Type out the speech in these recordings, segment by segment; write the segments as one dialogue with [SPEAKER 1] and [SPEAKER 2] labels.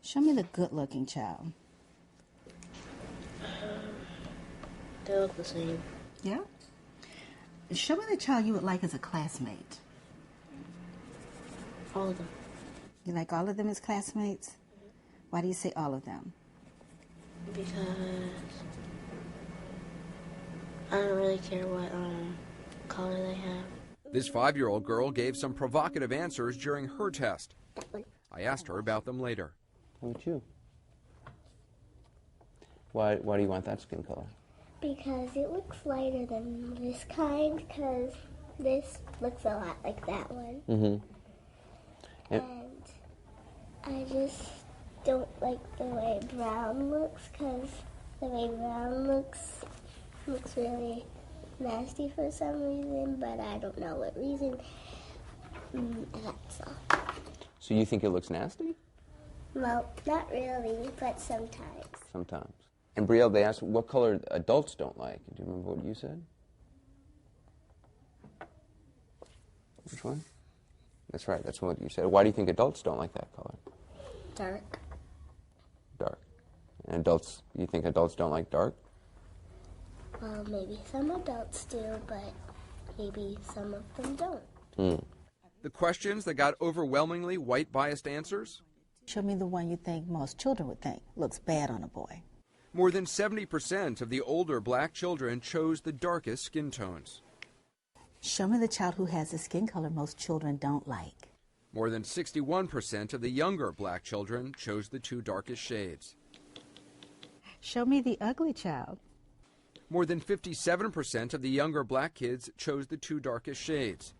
[SPEAKER 1] Show me the good-looking child.
[SPEAKER 2] They look the same.
[SPEAKER 1] Yeah? Show me the child you would like as a classmate.
[SPEAKER 2] All of them.
[SPEAKER 1] You like all of them as classmates? Why do you say all of them?
[SPEAKER 2] Because I don't really care what color they have.
[SPEAKER 3] This 5-year-old girl gave some provocative answers during her test. I asked her about them later.
[SPEAKER 4] How about you? Why do you want that skin color?
[SPEAKER 5] Because it looks lighter than this kind, because this looks a lot like that one.
[SPEAKER 4] Mm-hmm.
[SPEAKER 5] And I just don't like the way brown looks, because the way brown looks really nasty for some reason, but I don't know what reason. That's all.
[SPEAKER 4] So you think it looks nasty?
[SPEAKER 5] Well, not really, but sometimes.
[SPEAKER 4] Sometimes. And Brielle, they asked what color adults don't like. Do you remember what you said? Which one? That's right, that's what you said. Why do you think adults don't like that color?
[SPEAKER 5] Dark.
[SPEAKER 4] Dark. And adults, you think adults don't like dark?
[SPEAKER 5] Well, maybe some adults do, but maybe some of them don't.
[SPEAKER 4] Mm.
[SPEAKER 3] The questions that got overwhelmingly white-biased answers?
[SPEAKER 1] Show me the one you think most children would think looks bad on a boy.
[SPEAKER 3] More than 70% of the older black children chose the darkest skin tones.
[SPEAKER 1] Show me the child who has a skin color most children don't like.
[SPEAKER 3] More than 61% of the younger black children chose the 2 darkest shades.
[SPEAKER 1] Show me the ugly child.
[SPEAKER 3] More than 57% of the younger black kids chose the 2 darkest shades.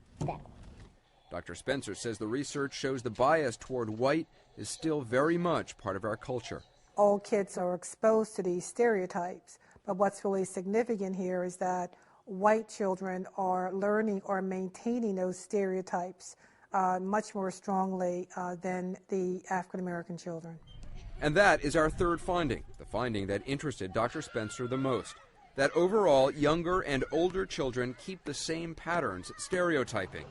[SPEAKER 3] Dr. Spencer says the research shows the bias toward white is still very much part of our culture.
[SPEAKER 6] All kids are exposed to these stereotypes, but what's really significant here is that white children are learning or maintaining those stereotypes much more strongly than the African American children.
[SPEAKER 3] And that is our third finding, the finding that interested Dr. Spencer the most, that overall younger and older children keep the same patterns stereotyping.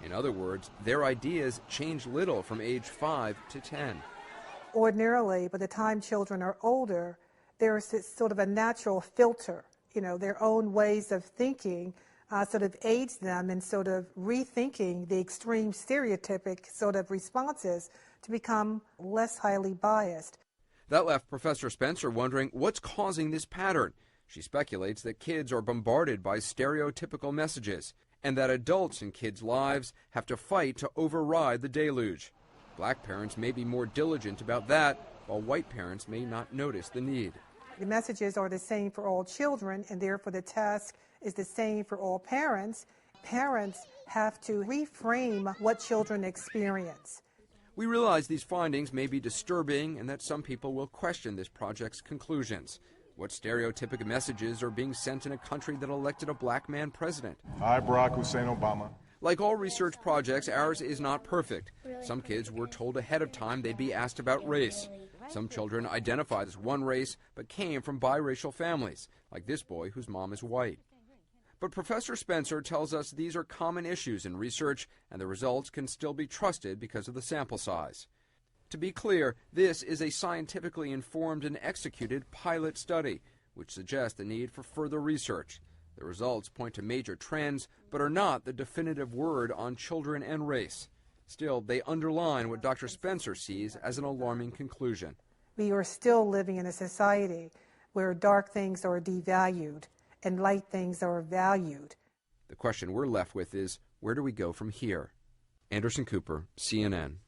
[SPEAKER 3] In other words, their ideas change little from age 5 to 10.
[SPEAKER 6] Ordinarily, by the time children are older, there's sort of a natural filter, their own ways of thinking sort of aids them in sort of rethinking the extreme stereotypic sort of responses to become less highly biased.
[SPEAKER 3] That left Professor Spencer wondering what's causing this pattern. She speculates that kids are bombarded by stereotypical messages and that adults in kids' lives have to fight to override the deluge. Black parents may be more diligent about that, while white parents may not notice the need.
[SPEAKER 6] The messages are the same for all children, and therefore the task is the same for all parents. Parents have to reframe what children experience.
[SPEAKER 3] We realize these findings may be disturbing and that some people will question this project's conclusions. What stereotypic messages are being sent in a country that elected a black man president?
[SPEAKER 7] I, Barack Hussein Obama.
[SPEAKER 3] Like all research projects, ours is not perfect. Some kids were told ahead of time they'd be asked about race. Some children identified as one race but came from biracial families, like this boy whose mom is white. But Professor Spencer tells us these are common issues in research and the results can still be trusted because of the sample size. To be clear, this is a scientifically informed and executed pilot study, which suggests the need for further research. The results point to major trends, but are not the definitive word on children and race. Still, they underline what Dr. Spencer sees as an alarming conclusion.
[SPEAKER 6] We are still living in a society where dark things are devalued and light things are valued.
[SPEAKER 3] The question we're left with is, where do we go from here? Anderson Cooper, CNN.